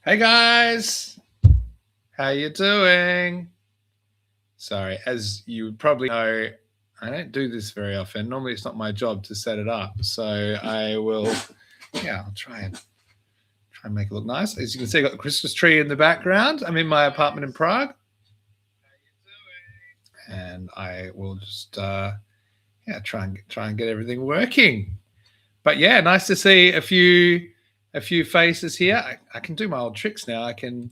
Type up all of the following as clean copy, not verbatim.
Hey guys, how you doing? Sorry, as you probably know, I don't do this very often. Normally, it's not my job to set it up, so I will. Yeah, I'll try and make it look nice. As you can see, I got the Christmas tree in the background. I'm in my apartment in Prague, and I will just yeah try and get everything working. But yeah, nice to see a few faces here. I can do my old tricks now. I can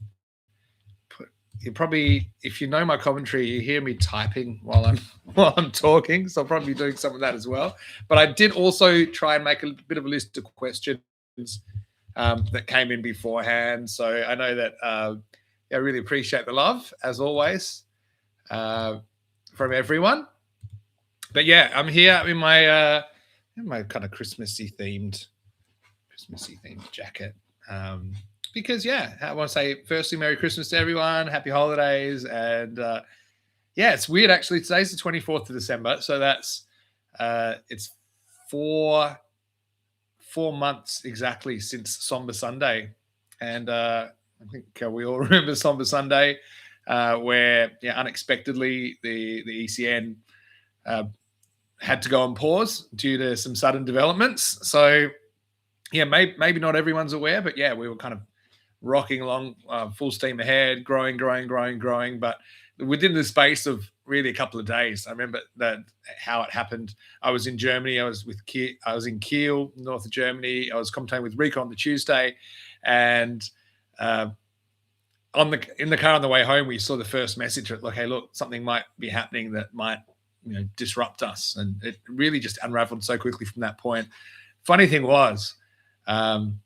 you probably, if you know my commentary, you hear me typing while I'm talking. So I'll probably be doing some of that as well. But I did also try and make a bit of a list of questions that came in beforehand. So I know that I really appreciate the love as always uh, from everyone. But yeah, I'm here in my kind of Christmassy themed jacket. Because yeah, I want to say firstly, Merry Christmas to everyone, Happy Holidays, and yeah, it's weird actually. Today's the 24th of December, so that's it's four months exactly since Somber Sunday, and I think we all remember Somber Sunday, where yeah, unexpectedly the ECN uh, had to go on pause due to some sudden developments. So yeah, maybe not everyone's aware, but yeah, we were kind of rocking along full steam ahead, growing. But within the space of really a couple of days, I remember that how it happened. I was in Germany. I was in Kiel, north of Germany. I was commentating with Rico on the Tuesday, and uh, in the car on the way home, we saw the first message like, "Hey, look, something might be happening that might disrupt us," and it really just unraveled so quickly from that point. Funny thing was. Um,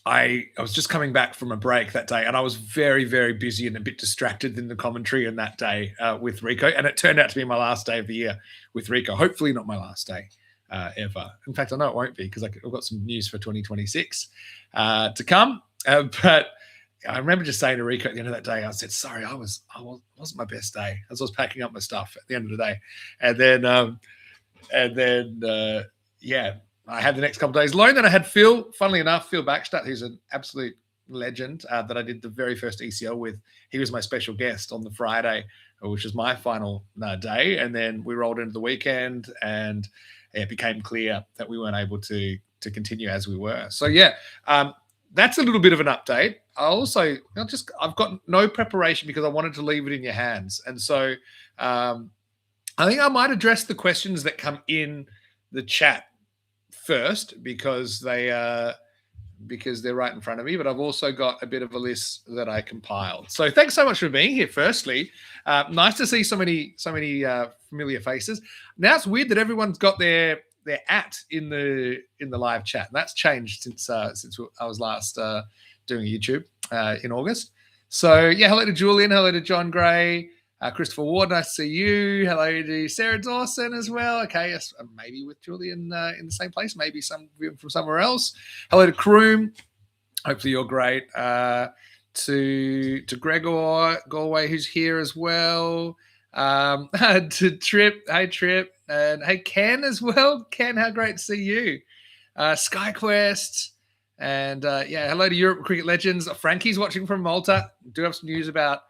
I was just coming back from a break that day, and I was very, very busy and a bit distracted in the commentary in that day with Rico. And it turned out to be my last day of the year with Rico. Hopefully, not my last day ever. In fact, I know it won't be because I've got some news for 2026 to come. But I remember just saying to Rico at the end of that day, I said, "Sorry, wasn't my best day," as I was packing up my stuff at the end of the day, and then yeah, I had the next couple of days alone. Then I had Phil, funnily enough, Phil Backstadt, who's an absolute legend that I did the very first ECL with. He was my special guest on the Friday, which was my final day. And then we rolled into the weekend, and it became clear that we weren't able to continue as we were. So yeah, that's a little bit of an update. I've got no preparation because I wanted to leave it in your hands, and so I think I might address the questions that come in the chat first because they're right in front of me. But I've also got a bit of a list that I compiled. So thanks so much for being here. Firstly, nice to see so many familiar faces. Now it's weird that everyone's got their in the live chat. And that's changed since I was last doing YouTube in August. So yeah, hello to Julian, hello to John Gray. Christopher Ward, nice to see you. Hello to Sarah Dawson as well. Okay, yes, maybe with Julian in the same place, maybe some from somewhere else. Hello to Kroom. Hopefully you're great. To Gregor Galway, who's here as well. To Trip. Hey, Trip. And hey, Ken as well. Ken, how great to see you. SkyQuest. And yeah, hello to Europe Cricket Legends. Frankie's watching from Malta. We do have some news about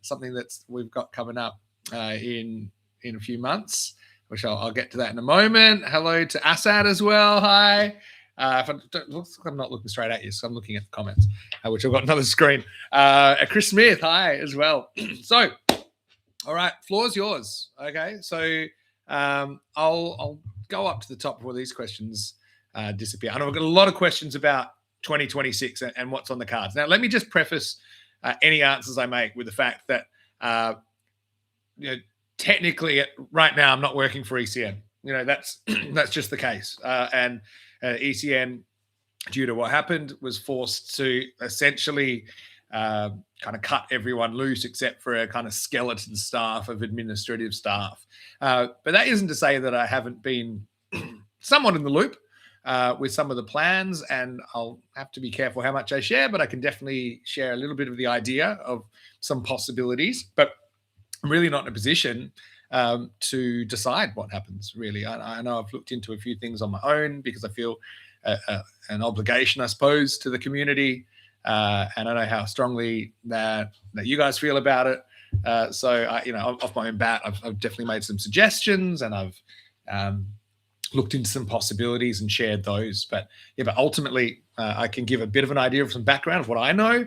something that we've got coming up in a few months, which I'll get to that in a moment. Hello to Assad as well. Hi. I'm not looking straight at you, so I'm looking at the comments, which I've got another screen. Chris Smith, hi as well. So, all right, floor's yours. Okay, so I'll go up to the top before these questions disappear. And I've got a lot of questions about 2026 and what's on the cards. Now, let me just preface any answers I make with the fact that technically right now I'm not working for ECN. That's that's just the case. And ECN, due to what happened, was forced to essentially kind of cut everyone loose except for a kind of skeleton staff of administrative staff. But that isn't to say that I haven't been somewhat in the loop with some of the plans, and I'll have to be careful how much I share, but I can definitely share a little bit of the idea of some possibilities. But I'm really not in a position to decide what happens, really. I know I've looked into a few things on my own because I feel an obligation, I suppose, to the community and I know how strongly that you guys feel about it. So off my own bat, I've definitely made some suggestions, and I've looked into some possibilities and shared those. But ultimately, I can give a bit of an idea of some background of what I know,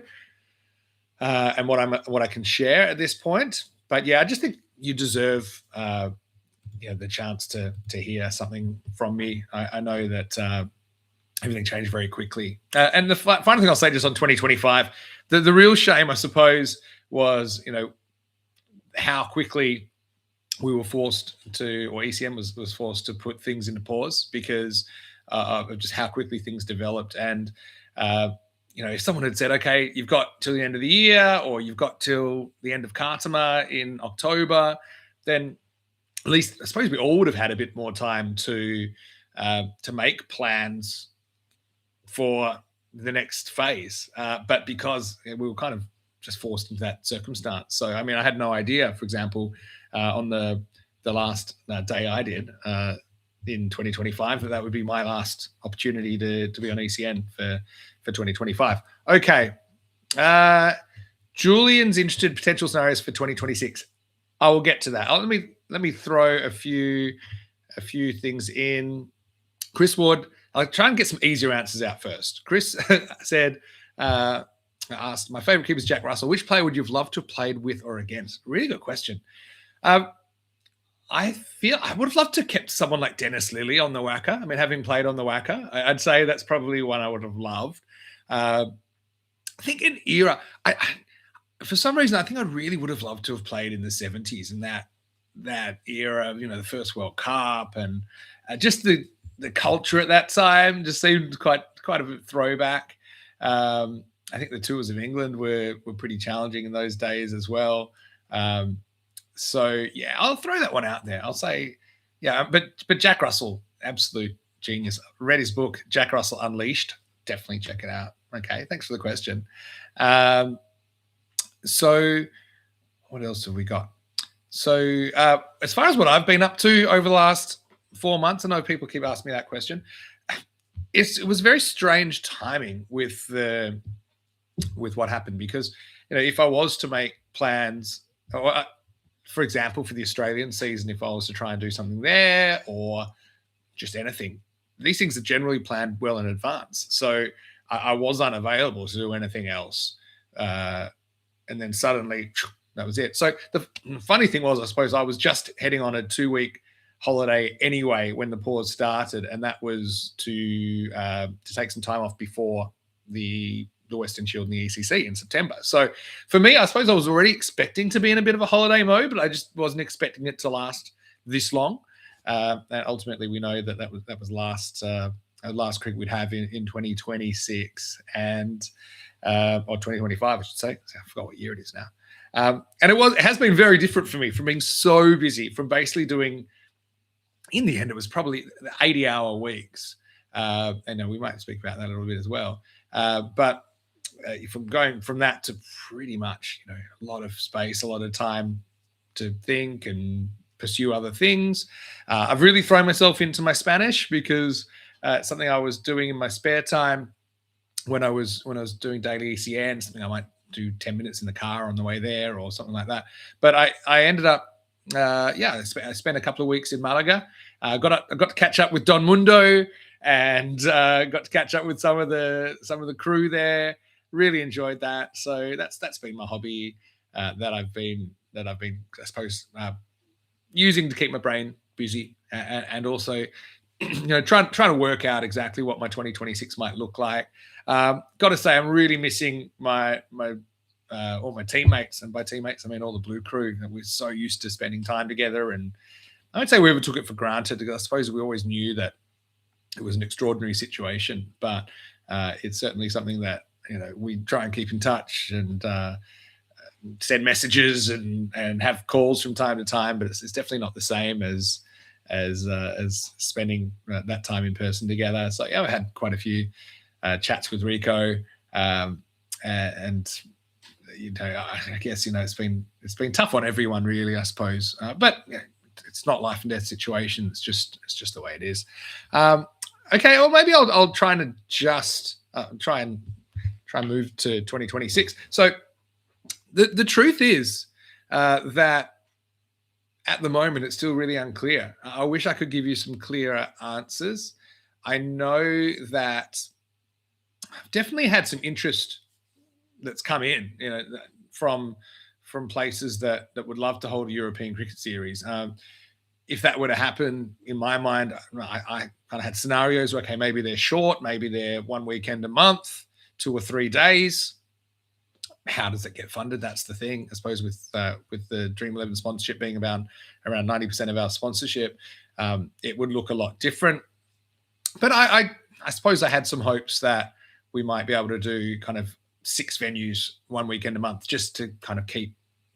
and what I can share at this point. But I just think you deserve the chance to hear something from me. I know that everything changed very quickly. And the final thing I'll say just on 2025, the real shame, I suppose, was how quickly we were forced to, or ECM was forced to put things into pause because of just how quickly things developed. And if someone had said, okay, you've got till the end of the year, or you've got till the end of Kartama in October, then at least I suppose we all would have had a bit more time to make plans for the next phase. But because we were kind of just forced into that circumstance. So, I mean, I had no idea, for example, on the last day I did in 2025, that would be my last opportunity to be on ECN for 2025. Okay. Julian's interested in potential scenarios for 2026. I will get to that. Let me throw a few things in. Chris Ward, I'll try and get some easier answers out first. Chris said, asked, my favorite keeper is Jack Russell. Which player would you have loved to have played with or against? Really good question. I feel I would have loved to have kept someone like Dennis Lilly on the WACA. I mean, having played on the WACA, I'd say that's probably one I would have loved. I think in era, for some reason, I think I really would have loved to have played in the 70s and that era, the first World Cup, and just the culture at that time just seemed quite a throwback. I think the tours of England were pretty challenging in those days as well. So I'll throw that one out there. I'll say, but Jack Russell, absolute genius. Read his book, Jack Russell Unleashed. Definitely check it out. Okay, thanks for the question. So what else have we got? So as far as what I've been up to over the last 4 months, I know people keep asking me that question. It was very strange timing with what happened, because if I was to make plans, or, for example, for the Australian season, if I was to try and do something there or just anything, these things are generally planned well in advance. So I was unavailable to do anything else. And then suddenly that was it. So the funny thing was, I suppose I was just heading on a 2-week holiday anyway when the pause started, and that was to take some time off before the Western Shield and the ECC in September. So for me, I suppose I was already expecting to be in a bit of a holiday mode, but I just wasn't expecting it to last this long. And ultimately, we know that was last cricket we'd have in 2026 and or 2025, I should say. I forgot what year it is now. And it has been very different for me from being so busy, from basically doing, in the end, it was probably 80-hour weeks. And we might speak about that a little bit as well. But from going from that to pretty much, a lot of space, a lot of time to think and pursue other things. I've really thrown myself into my Spanish, because it's something I was doing in my spare time when I was doing daily ECN, something I might do 10 minutes in the car on the way there or something like that. But I ended up, I spent a couple of weeks in Malaga. I got to catch up with Don Mundo, and got to catch up with some of the crew there. Really enjoyed that. So that's been my hobby that I've been, I suppose, using to keep my brain busy, and also trying to work out exactly what my 2026 might look like. Got to say, I'm really missing my all my teammates, and by teammates I mean all the Blue crew. We're so used to spending time together, and I would say we ever took it for granted, because I suppose we always knew that it was an extraordinary situation, but it's certainly something that we try and keep in touch and send messages and have calls from time to time. But it's definitely not the same as spending that time in person together. So I had quite a few chats with Rico, and I guess it's been tough on everyone, really, I suppose. But it's not life and death situation. It's just the way it is. Okay, or maybe I'll try and adjust. Try and try and move to 2026. So the truth is that at the moment it's still really unclear. I wish I could give you some clearer answers. I know that I've definitely had some interest that's come in, from places that would love to hold a European cricket series. If that were to happen, in my mind, I kind of had scenarios where, okay, maybe they're short, maybe they're one weekend a month, 2 or 3 days. How does it get funded? That's the thing. I suppose with the Dream 11 sponsorship being around 90% of our sponsorship, it would look a lot different. But I suppose I had some hopes that we might be able to do kind of 6 venues, 1 weekend a month, just to kind of keep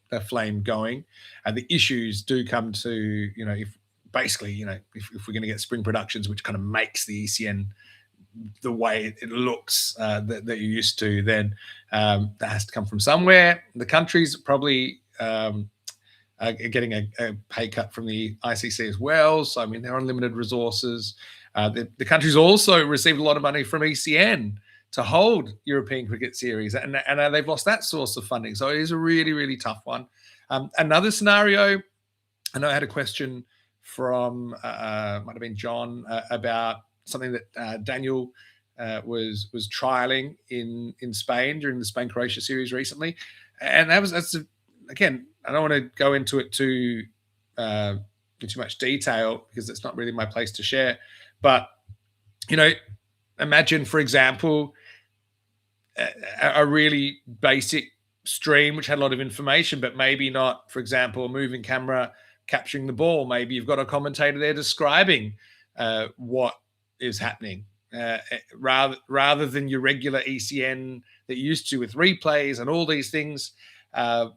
the flame going. And the issues do come to, if we're going to get spring productions, which kind of makes the ECN the way it looks that you're used to, then that has to come from somewhere. The country's probably getting a pay cut from the ICC as well. So, I mean, they're on limited resources. The country's also received a lot of money from ECN to hold European Cricket Series, and they've lost that source of funding. So it is a really, really tough one. Another scenario, I know I had a question from, might have been John, about something that Daniel was trialing in Spain during the Spain-Croatia series recently. And again, I don't want to go into it too much detail because it's not really my place to share. But, imagine, for example, a really basic stream which had a lot of information, but maybe not, for example, a moving camera capturing the ball. Maybe you've got a commentator there describing what is happening, rather than your regular ECN that you're used to with replays and all these things. How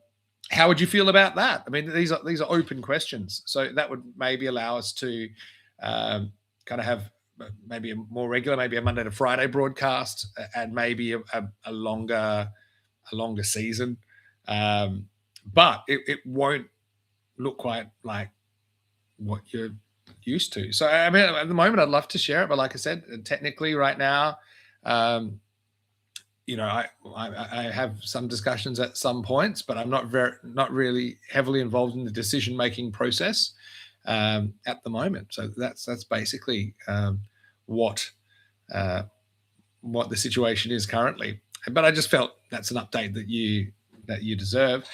would you feel about that? I mean, these are open questions. So that would maybe allow us to kind of have maybe a more regular, maybe a Monday to Friday broadcast, and maybe a longer season. But it won't look quite like what you're used to. So, I mean, at the moment, I'd love to share it, but like I said, technically right now, I have some discussions at some points, but I'm not really heavily involved in the decision-making process at the moment. So that's basically what the situation is currently. But I just felt that's an update that you deserve.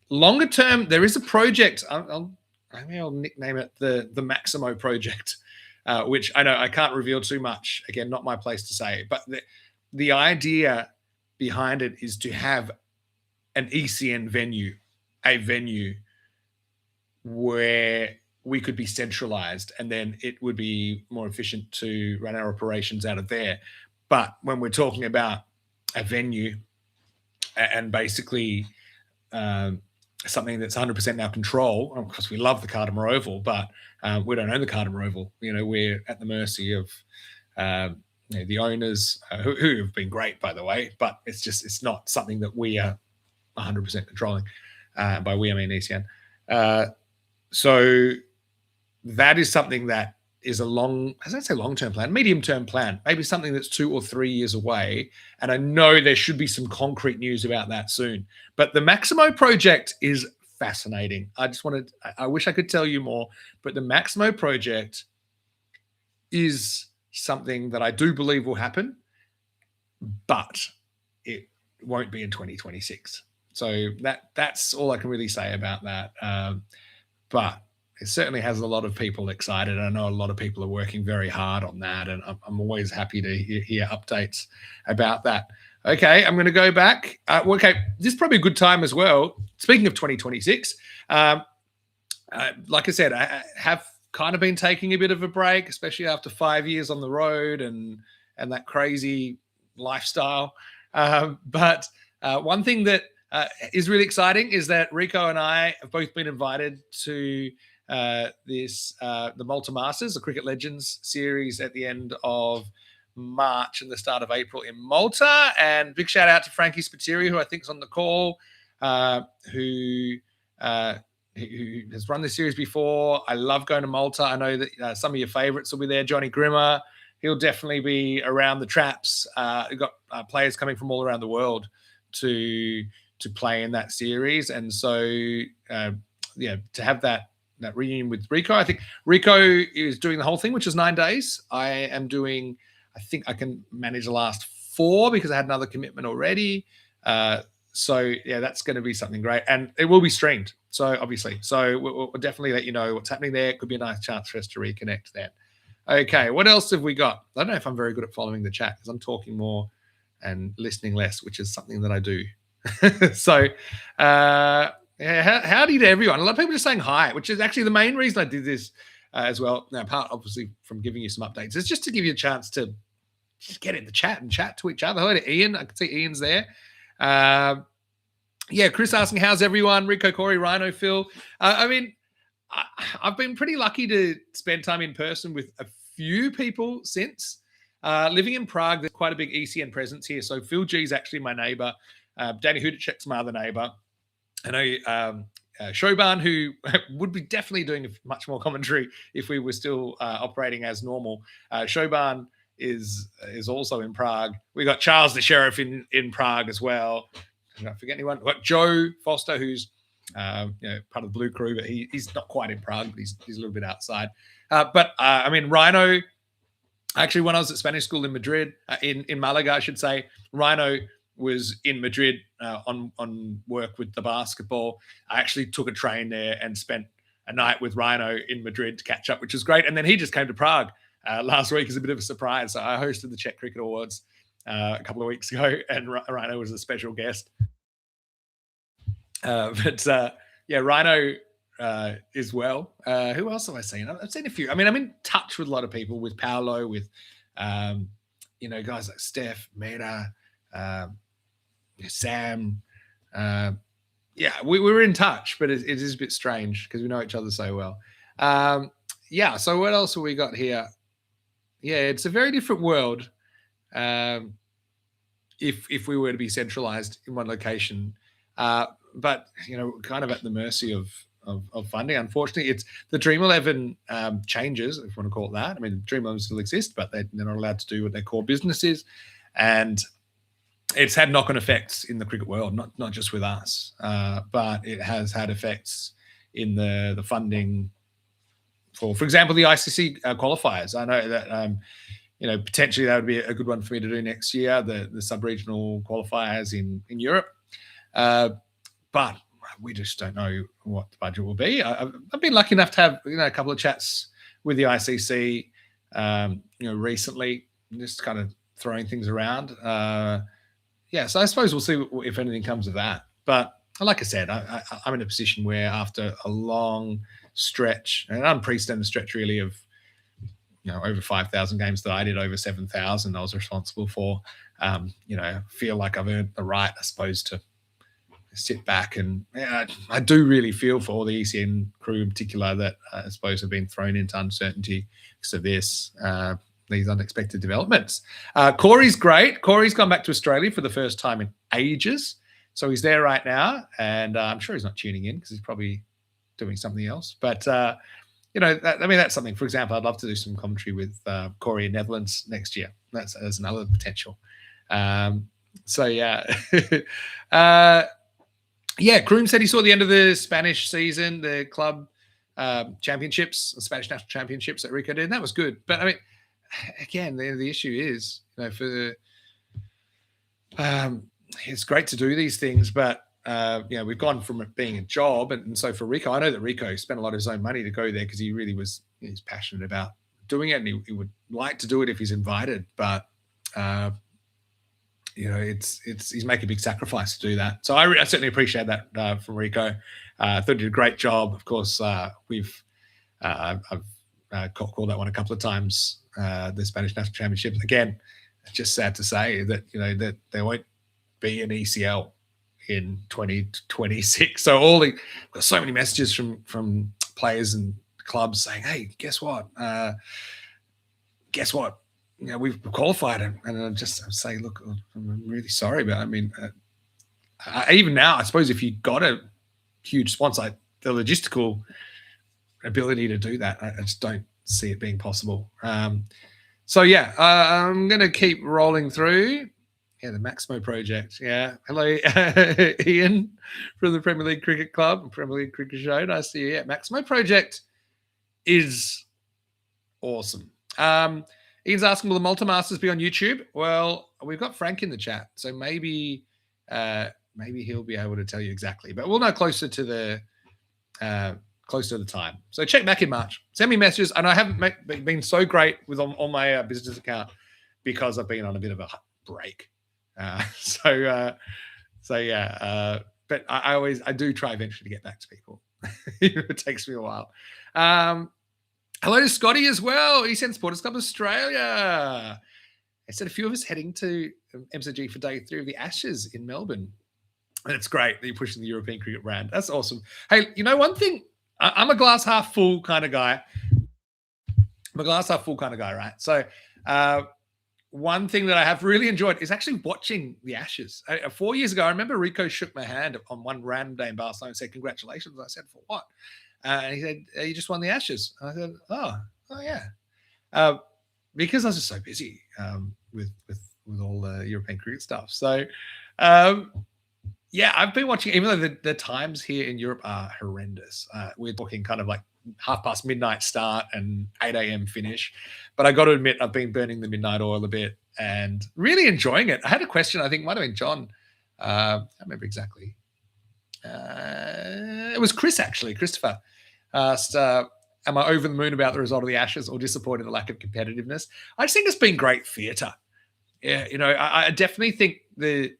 Longer term, there is a project. I'll nickname it the Maximo project, which I know I can't reveal too much. Again, not my place to say. But the idea behind it is to have an ECN venue, a venue where we could be centralized, and then it would be more efficient to run our operations out of there. But when we're talking about a venue and basically something that's 100% in our control, of course, we love the Cardimer Oval, but we don't own the Cardimer Oval. We're at the mercy of the owners, who have been great, by the way, but it's not something that we are 100% controlling. By we, I mean ECN. So that is something that is I don't say long-term plan, medium-term plan, maybe something that's 2 or 3 years away. And I know there should be some concrete news about that soon. But the Maximo project is fascinating. I wish I could tell you more, but the Maximo project is something that I do believe will happen, but it won't be in 2026. So that's all I can really say about that. But it certainly has a lot of people excited. I know a lot of people are working very hard on that, and I'm always happy to hear updates about that. Okay, I'm going to go back. Okay, this is probably a good time as well. Speaking of 2026, like I said, I have kind of been taking a bit of a break, especially after 5 years on the road and that crazy lifestyle. But one thing that is really exciting is that Rico and I have both been invited to the Malta Masters, the Cricket Legends series at the end of March and the start of April in Malta. And big shout out to Frankie Spiteri, who I think is on the call, who has run this series before. I love going to Malta. I know that some of your favorites will be there. Johnny Grimmer, he'll definitely be around the traps. We've got players coming from all around the world to play in that series, and so to have that reunion with Rico. I think Rico is doing the whole thing, which is 9 days. I am doing. I think I can manage the last 4 because I had another commitment already. So yeah, that's going to be something great, and it will be streamed. So obviously, we'll definitely let you know what's happening there. It could be a nice chance for us to reconnect then. Okay, what else have we got? I don't know if I'm very good at following the chat because I'm talking more and listening less, which is something that I do. So, howdy to everyone. A lot of people just saying hi, which is actually the main reason I did this as well. Now, apart obviously from giving you some updates, it's just to give you a chance to just get in the chat and chat to each other. Hello to Ian. I can see Ian's there. Chris asking, how's everyone? Rico, Corey, Rhino, Phil. I've been pretty lucky to spend time in person with a few people since. Living in Prague, there's quite a big ECN presence here. So Phil G is actually my neighbor. Danny Hudacek's my other neighbor. I know Shoban, who would be definitely doing much more commentary if we were still operating as normal. Shoban is also in Prague. We got Charles the Sheriff in Prague as well. Did I forget anyone? We've got Joe Foster, who's part of the Blue Crew, but he's not quite in Prague, but he's a little bit outside. Rhino. Actually, when I was at Spanish school in Madrid, in Malaga, I should say, Rhino was in Madrid on work with the basketball. I actually took a train there and spent a night with Rhino in Madrid to catch up, which was great. And then he just came to Prague last week as a bit of a surprise. So I hosted the Czech Cricket Awards a couple of weeks ago, and Rhino was a special guest. Rhino as well. Who else have I seen? I've seen a few. I mean, I'm in touch with a lot of people, with Paolo, with guys like Steph, Meta, Sam. We were in touch, but it is a bit strange because we know each other so well. So what else have we got here? Yeah, it's a very different world if we were to be centralized in one location. But kind of at the mercy of funding. Unfortunately, it's the Dream 11 changes, if you want to call it that. I mean, Dream 11 still exist, but they're not allowed to do what their core business is, and it's had knock-on effects in the cricket world, not just with us, but it has had effects in the funding for example, the ICC qualifiers. I know that potentially that would be a good one for me to do next year. The sub-regional qualifiers in Europe. But we just don't know what the budget will be. I've been lucky enough to have a couple of chats with the ICC recently, just kind of throwing things around. So I suppose we'll see if anything comes of that. But like I said, I'm in a position where after a long stretch, an unprecedented stretch really of over 5,000 games that I did, over 7,000 I was responsible for, feel like I've earned the right, I suppose, to sit back. And I do really feel for all the ECN crew in particular that I suppose have been thrown into uncertainty because of these unexpected developments. Corey's great. Corey's gone back to Australia for the first time in ages. So he's there right now, and I'm sure he's not tuning in because he's probably doing something else. But, that's something. For example, I'd love to do some commentary with Corey in Netherlands next year. That's another potential. Kroom said he saw the end of the Spanish season, the club championships, the Spanish national championships that Rico did, and that was good. But, I mean, again, the issue is, it's great to do these things, but we've gone from it being a job, and so for Rico, I know that Rico spent a lot of his own money to go there because he really he's passionate about doing it, and he would like to do it if he's invited, but he's making a big sacrifice to do that. So I certainly appreciate that from Rico. I thought he did a great job. Of course, I've called that one a couple of times. The Spanish National Championships. Again, it's just sad to say that that there won't be an ECL in 2026. So got so many messages from players and clubs saying, "Hey, guess what? We've qualified," and I just say, "Look, I'm really sorry, but I mean, even now, I suppose if you got a huge sponsor, the logistical ability to do that, I just don't see it being possible." So yeah, I'm gonna keep rolling through. Yeah, the Maximo project. Yeah, hello, Ian from the Premier League Cricket Club and Premier League Cricket Show. Nice to see you. Yeah, Maximo project is awesome. Ian's asking, will the Multimasters be on YouTube? Well, we've got Frank in the chat, so maybe he'll be able to tell you exactly. But we'll know closer to the time. So check back in March. Send me messages. And I haven't been so great with on my business account because I've been on a bit of a break. So yeah. But I do try eventually to get back to people. It takes me a while. Hello to Scotty as well. He sent Supporters Club Australia. I said a few of us heading to MCG for day 3 of the Ashes in Melbourne. And it's great that you're pushing the European cricket brand. That's awesome. Hey, you know, one thing, I'm a glass half full kind of guy. Right? So one thing that I have really enjoyed is actually watching the Ashes. 4 years ago, I remember Rico shook my hand on one random day in Barcelona and said, congratulations. I said, for what? And he said, you just won the Ashes. And I said, oh yeah. Because I was just so busy with all the European cricket stuff. So, yeah, I've been watching, even though the times here in Europe are horrendous. We're talking kind of like midnight midnight start and 8 a.m. finish. But I got to admit, I've been burning the midnight oil a bit and really enjoying it. I had a question, I think might have been John. I don't remember exactly. It was Chris, actually, Christopher. Asked, am I over the moon about the result of the Ashes or disappointed in the lack of competitiveness? I just think it's been great theatre. Yeah, you know, I definitely think the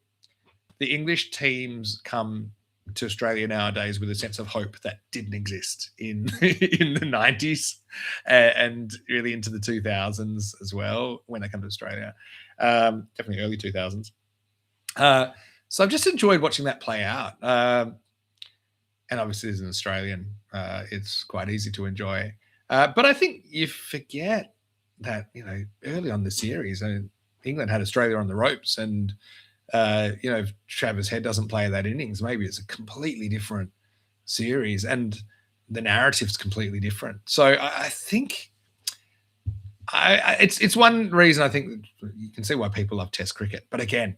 English teams come to Australia nowadays with a sense of hope that didn't exist in in the 90s and really into the 2000s as well when they come to Australia. Definitely early 2000s. So I've just enjoyed watching that play out. And obviously, as an Australian, it's quite easy to enjoy. But I think you forget that, you know, early on the series, England had Australia on the ropes. And, you know, if Travis Head doesn't play that innings, maybe it's a completely different series. And the narrative's completely different. So I think it's one reason I think you can see why people love Test cricket. But again,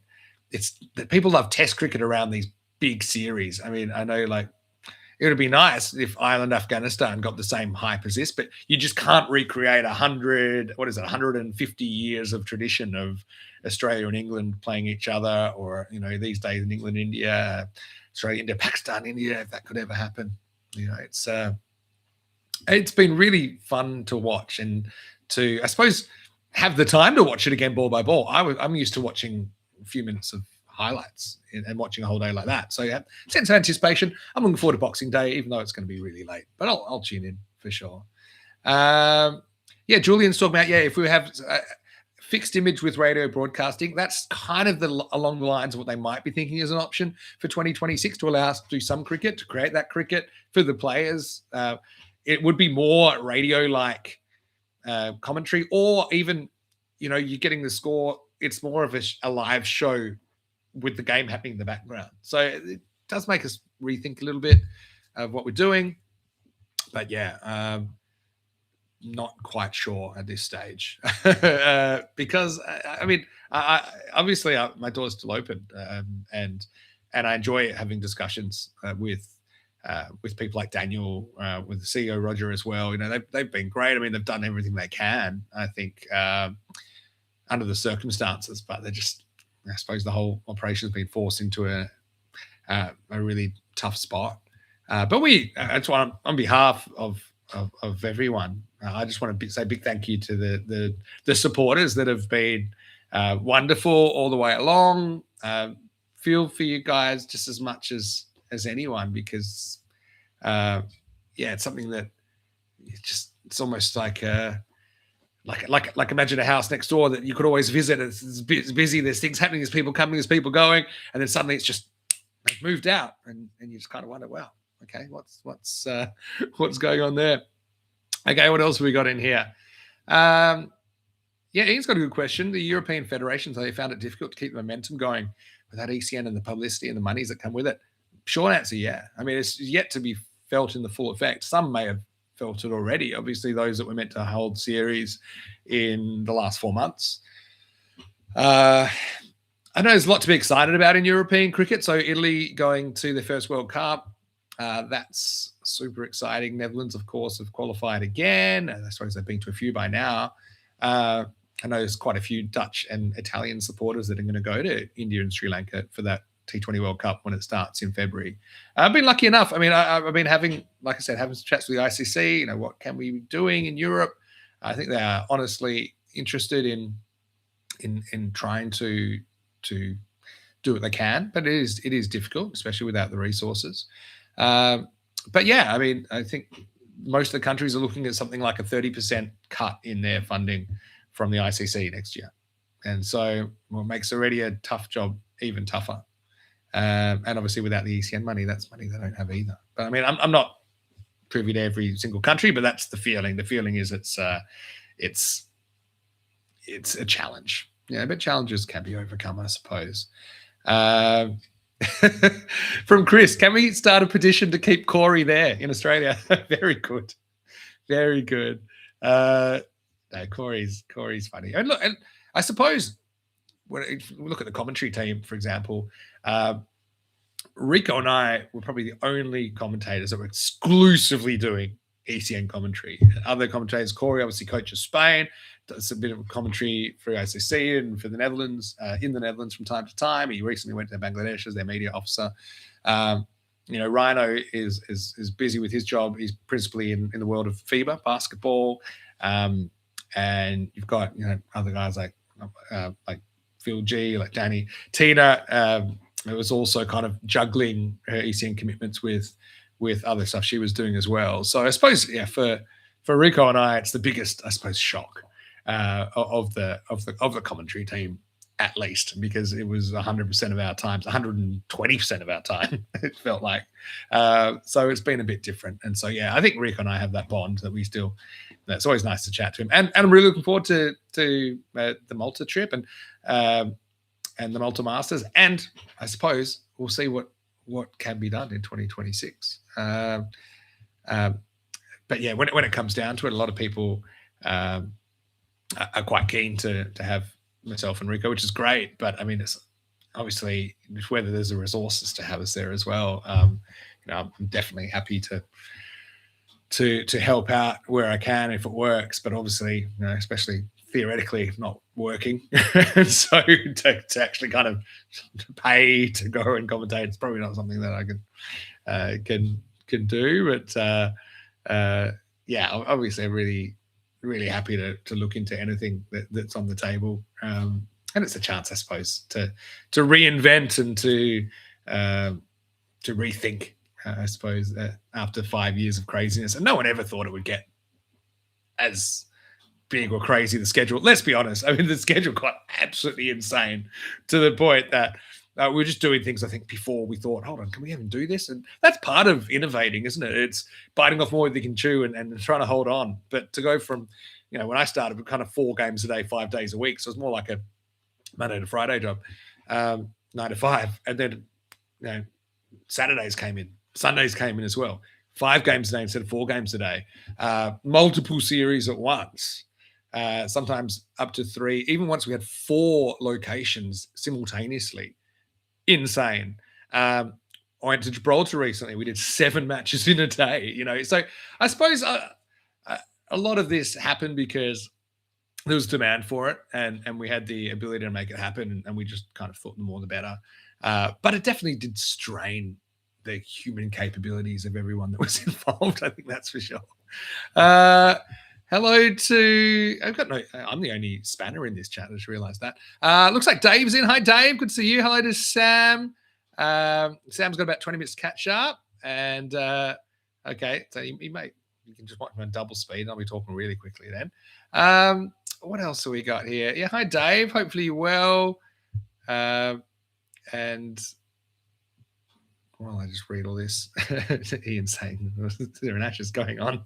it's that people love Test cricket around these big series. I mean, I know, like, it would be nice if Ireland, Afghanistan got the same hype as this, but you just can't recreate 150 years of tradition of Australia and England playing each other, or, you know, these days in England, India, Australia, India, Pakistan, India, if that could ever happen. You know, it's been really fun to watch and to, I suppose, have the time to watch it again ball by ball. I'm used to watching a few minutes of highlights and watching a whole day like that. So yeah, sense of anticipation. I'm looking forward to Boxing Day, even though it's going to be really late, but I'll tune in for sure. Yeah, Julian's talking about, if we have fixed image with radio broadcasting, that's kind of along the lines of what they might be thinking as an option for 2026 to allow us to do some cricket, to create that cricket for the players. It would be more radio-like commentary, or even, you know, you're getting the score. It's more of a live show with the game happening in the background. So it does make us rethink a little bit of what we're doing. But yeah, not quite sure at this stage. Because, I mean, obviously my door's still open, and I enjoy having discussions with people like Daniel, with the CEO Roger as well. You know, they've been great. I mean, they've done everything they can, I think, under the circumstances, but they're just, I suppose the whole operation has been forced into a really tough spot. But that's why on behalf of everyone, I just want to say a big thank you to the supporters that have been wonderful all the way along. Feel for you guys just as much as anyone, because it's something that it's almost like imagine a house next door that you could always visit. It's busy. There's things happening. There's people coming. There's people going, and then suddenly it's just they've moved out, and you just kind of wonder, wow, okay, what's going on there? Okay, what else have we got in here? Ian's got a good question. The European federations, they found it difficult to keep the momentum going without ECN and the publicity and the monies that come with it. Short answer, yeah. I mean, it's yet to be felt in the full effect. Some may have felt it already. Obviously, those that were meant to hold series in the last 4 months. I know there's a lot to be excited about in European cricket. So Italy going to their first World Cup. That's super exciting. Netherlands, of course, have qualified again. I suppose they've been to a few by now. I know there's quite a few Dutch and Italian supporters that are going to go to India and Sri Lanka for that T20 World Cup when it starts in February. I've been lucky enough. I mean, I've been having, like I said, having some chats with the ICC. You know, what can we be doing in Europe? I think they are honestly interested in trying to do what they can, but it is difficult, especially without the resources. But yeah, I mean, I think most of the countries are looking at something like a 30% cut in their funding from the ICC next year, and so what makes already a tough job even tougher. And obviously, without the ECN money, that's money they don't have either. But I mean, I'm not privy to every single country, but that's the feeling. The feeling is it's a challenge. Yeah, but challenges can be overcome, I suppose. From Chris, can we start a petition to keep Corey there in Australia? Very good. Very good. No, Corey's funny. And look, and I suppose when we look at the commentary team, for example, Rico and I were probably the only commentators that were exclusively doing ECN commentary. Other commentators, Corey obviously coaches Spain, does a bit of commentary for ICC and for the Netherlands, in the Netherlands from time to time. He recently went to Bangladesh as their media officer. Rhino is busy with his job. He's principally in the world of FIBA basketball. And you've got, other guys like Phil G, like Danny. Tina was also kind of juggling her ECN commitments with other stuff she was doing as well. So I suppose, for Rico and I, it's the biggest, I suppose, shock of the commentary team, at least, because it was 100% of our times, 120% of our time, it felt like. So it's been a bit different. And so, I think Rico and I have that bond that we still, it's always nice to chat to him. And I'm really looking forward to the Malta trip and the Malta Masters. And I suppose we'll see what can be done in 2026. But when it comes down to it, a lot of people are quite keen to have myself and Rico, which is great. But I mean, it's obviously whether there's the resources to have us there as well. I'm definitely happy to help out where I can if it works. But obviously, especially theoretically not working, and so to actually kind of pay to go and commentate, it's probably not something that I can do. But obviously I'm really happy to look into anything that's on the table, and it's a chance, I suppose, to reinvent and to rethink, I suppose, after 5 years of craziness. And no one ever thought it would get as big or crazy, the schedule. Let's be honest. I mean, the schedule got absolutely insane to the point that we were just doing things, I think, before we thought, hold on, can we even do this? And that's part of innovating, isn't it? It's biting off more than you can chew and trying to hold on. But to go from, when I started with kind of 4 games a day, 5 days a week, so it's more like a Monday to Friday job, 9 to 5. And then, Saturdays came in, Sundays came in as well. 5 games a day instead of 4 games a day. Multiple series at once. Sometimes up to 3. Even once we had 4 locations simultaneously. Insane. I went to Gibraltar recently. We did 7 matches in a day. So I suppose a lot of this happened because there was demand for it, and we had the ability to make it happen, and we just kind of thought the more the better. But it definitely did strain the human capabilities of everyone that was involved. I think that's for sure. Hello to, I'm the only spanner in this chat. I just realized that. Looks like Dave's in. Hi, Dave. Good to see you. Hello to Sam. Sam's got about 20 minutes to catch up. And, okay, so you can just watch him on double speed. And I'll be talking really quickly then. What else have we got here? Yeah, hi, Dave. Hopefully you're well. And while I just read all this, Ian's saying there are ashes going on.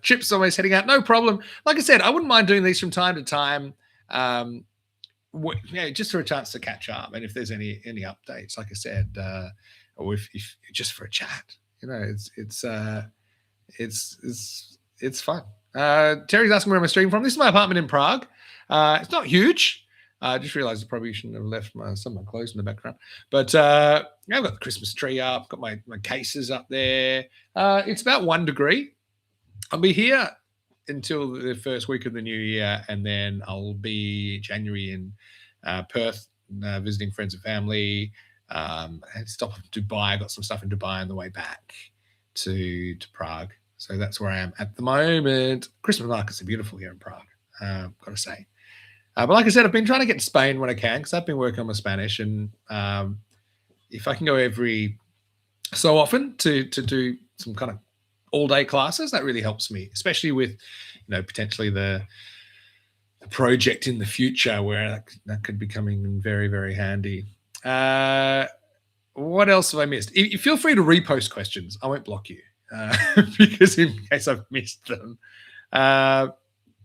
Chip's always heading out. No problem. Like I said, I wouldn't mind doing these from time to time, just for a chance to catch up. And if there's any updates, like I said, or if just for a chat, it's it's fun. Terry's asking where I'm streaming from. This is my apartment in Prague. It's not huge. I just realized I probably shouldn't have left some of my clothes in the background. But I've got the Christmas tree up, got my cases up there. It's about 1 degree. I'll be here until the first week of the new year, and then I'll be January in Perth, visiting friends and family. And stop in Dubai. I got some stuff in Dubai on the way back to Prague. So that's where I am at the moment. Christmas markets are beautiful here in Prague, got to say. But like I said, I've been trying to get to Spain when I can because I've been working on my Spanish. And if I can go every so often to do some kind of all-day classes, that really helps me, especially with, potentially the project in the future where that could be coming in very, very handy. What else have I missed? You feel free to repost questions. I won't block you because in case I've missed them.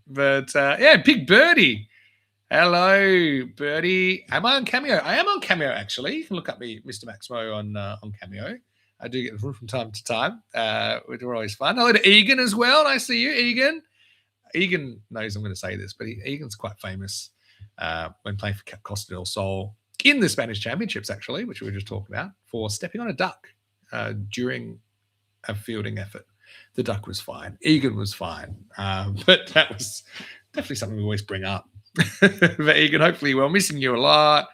Big Birdie. Hello, Birdie. Am I on Cameo? I am on Cameo, actually. You can look up me, Mr. Maximo, on Cameo. I do get them from time to time, which are always fun. Hello to Egan as well. Nice to see you, Egan. Egan knows I'm going to say this, but Egan's quite famous when playing for Costa del Sol in the Spanish Championships, actually, which we were just talking about, for stepping on a duck during a fielding effort. The duck was fine. Egan was fine. But that was definitely something we always bring up. But Egan, hopefully we're missing you a lot.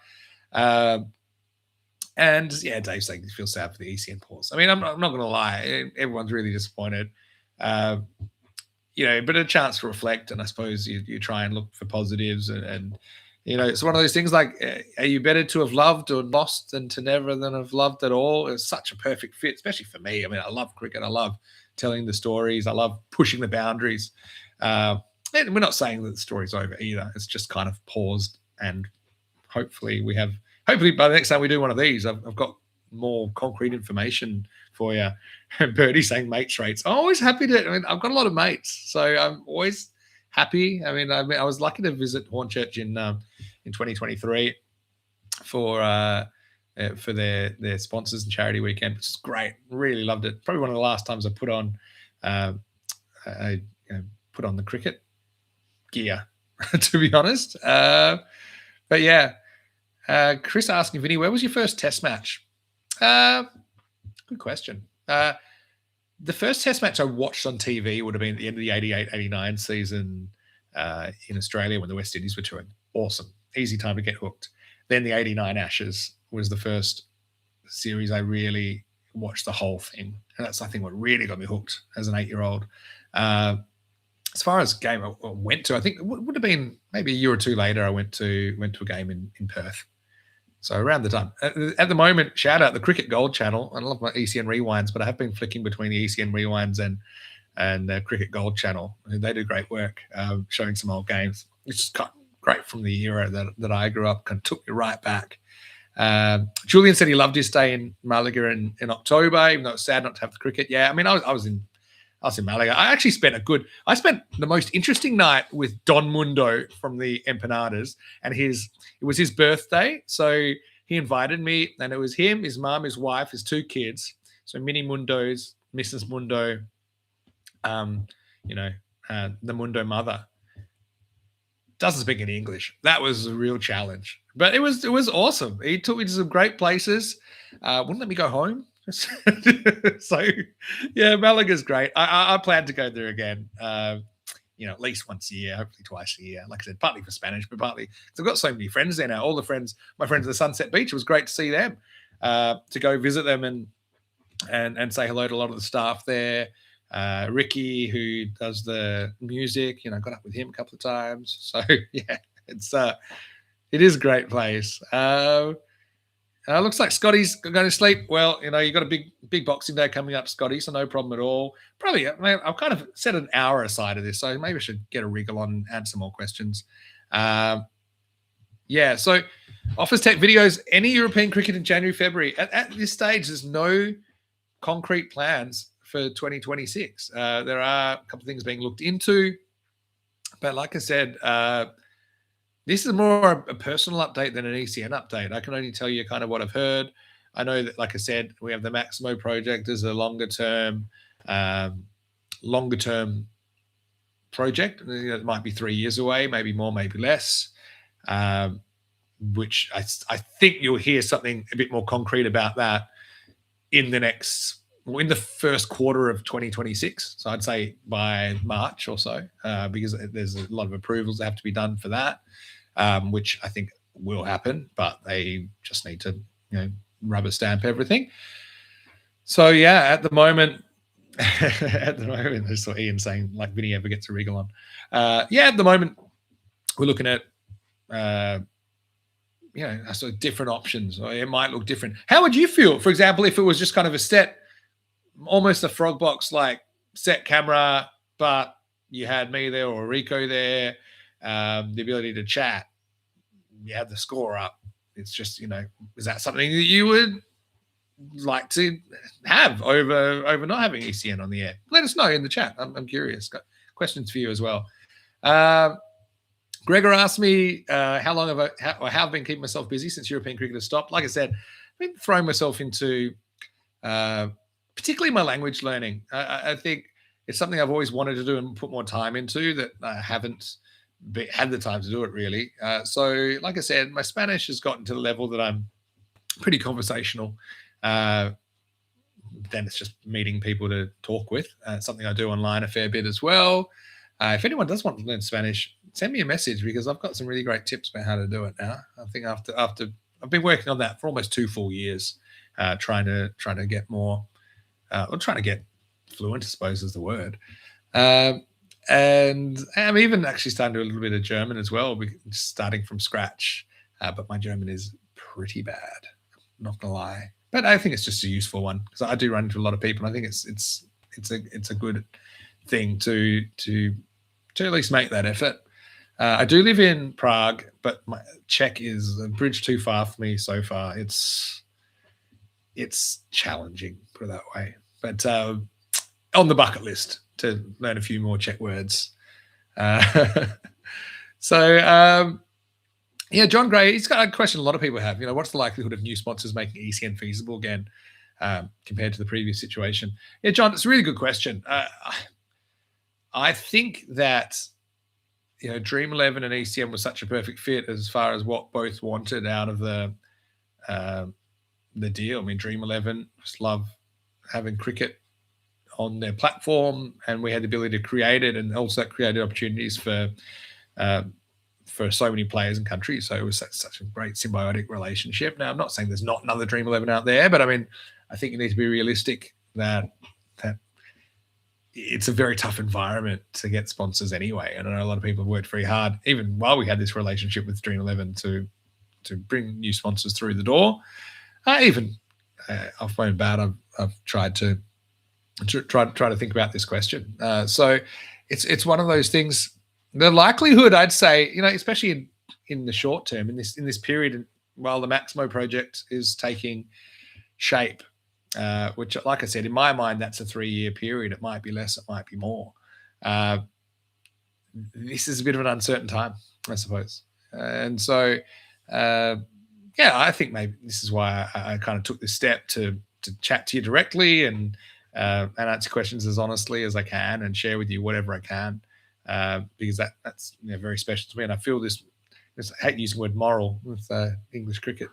And yeah, Dave's saying he feels sad for the ECN pause. I mean, I'm not going to lie. Everyone's really disappointed. But a chance to reflect, and I suppose you try and look for positives. And it's one of those things like, are you better to have loved or lost than to never than have loved at all? It's such a perfect fit, especially for me. I mean, I love cricket. I love telling the stories. I love pushing the boundaries. And we're not saying that the story's over either. It's just kind of paused, and hopefully by the next time we do one of these, I've got more concrete information for you. Birdie saying mates rates. I'm always happy I've got a lot of mates, so I'm always happy. I was lucky to visit Hornchurch in 2023 for their sponsors and charity weekend, which is great. Really loved it. Probably one of the last times I put on the cricket gear, to be honest. But yeah, Chris asking, Vinny, where was your first test match? Good question. The first test match I watched on TV would have been at the end of the 88-89 season in Australia when the West Indies were touring. Awesome. Easy time to get hooked. Then the 89 Ashes was the first series I really watched the whole thing. And that's, I think, what really got me hooked as an 8-year-old. As far as game I went to, I think it would have been maybe a year or two later, I went to a game in Perth. So around the time. At the moment, shout out the Cricket Gold channel. I love my ECN Rewinds, but I have been flicking between the ECN Rewinds and the Cricket Gold channel. They do great work showing some old games. It's just great from the era that I grew up, kind of took me right back. Julian said he loved his stay in Malaga in October, even though it's sad not to have the cricket. Yeah, I mean, I was in Malaga. I actually spent the most interesting night with Don Mundo from the Empanadas, and it was his birthday. So he invited me, and it was him, his mom, his wife, his 2 kids. So Mini Mundos, Mrs. Mundo, the Mundo mother. Doesn't speak any English. That was a real challenge, but it was awesome. He took me to some great places. Wouldn't let me go home. So yeah, Malaga's great. I plan to go there again, at least once a year, hopefully twice a year. Like I said, partly for Spanish, but partly because I've got so many friends there now. All my friends at the Sunset Beach, it was great to see them, to go visit them and say hello to a lot of the staff there. Ricky, who does the music, got up with him a couple of times. So yeah, it is a great place. Looks like Scotty's going to sleep. Well, you got a big Boxing Day coming up, Scotty, so no problem at all. Probably, I've kind of set an hour aside of this, so maybe I should get a wriggle on and answer more questions. So Office Tech videos, any European cricket in January, February. At this stage, there's no concrete plans for 2026. There are a couple of things being looked into, but like I said, this is more a personal update than an ECN update. I can only tell you kind of what I've heard. I know that, like I said, we have the Maximo project as a longer term longer term project. It might be 3 years away, maybe more, maybe less. Which I think you'll hear something a bit more concrete about that in the first quarter of 2026. So I'd say by March or so, because there's a lot of approvals that have to be done for that, which I think will happen, but they just need to, rubber stamp everything. So yeah, at the moment, I saw Ian saying like Vinny ever gets a wriggle on. At the moment, we're looking at so different options, or it might look different. How would you feel, for example, if it was just kind of a set, almost a frog box like set camera, but you had me there or Rico there, the ability to chat, you had the score up. It's just, is that something that you would like to have over not having ECN on the air? Let us know in the chat. I'm curious. Got questions for you as well. Gregor asked me how long have I been keeping myself busy since European cricket has stopped. Like I said, I've been throwing myself into particularly my language learning. I think it's something I've always wanted to do and put more time into that I haven't had the time to do it really. So like I said, my Spanish has gotten to the level that I'm pretty conversational. Then it's just meeting people to talk with. Something I do online a fair bit as well. If anyone does want to learn Spanish, send me a message because I've got some really great tips about how to do it now. I think after I've been working on that for almost 2 full years, trying to get more, or trying to get fluent, I suppose is the word. And I'm even actually starting to do a little bit of German as well, starting from scratch. But my German is pretty bad, I'm not gonna lie. But I think it's just a useful one because I do run into a lot of people. And I think it's a good thing to at least make that effort. I do live in Prague, but my Czech is a bridge too far for me so far. It's challenging, put it that way. But on the bucket list to learn a few more Czech words. John Gray, he's got a question a lot of people have. What's the likelihood of new sponsors making ECN feasible again compared to the previous situation? Yeah, John, it's a really good question. I think that Dream 11 and ECN was such a perfect fit as far as what both wanted out of the deal. I mean, Dream 11 just love having cricket on their platform, and we had the ability to create it, and also created opportunities for so many players and countries. So it was such a great symbiotic relationship. Now, I'm not saying there's not another Dream 11 out there, but I mean, I think you need to be realistic that it's a very tough environment to get sponsors anyway. And I know a lot of people have worked very hard, even while we had this relationship with Dream 11, to bring new sponsors through the door. Off my own bat, I've tried to think about this question. So it's one of those things. The likelihood, I'd say, especially in the short term, in this period, while the Maximo project is taking shape, which, like I said, in my mind, that's a 3-year period. It might be less, it might be more. This is a bit of an uncertain time, I suppose. And so, I think maybe this is why I kind of took this step to chat to you directly and answer questions as honestly as I can and share with you whatever I can, because that's very special to me. And I feel this I hate using the word moral with English cricket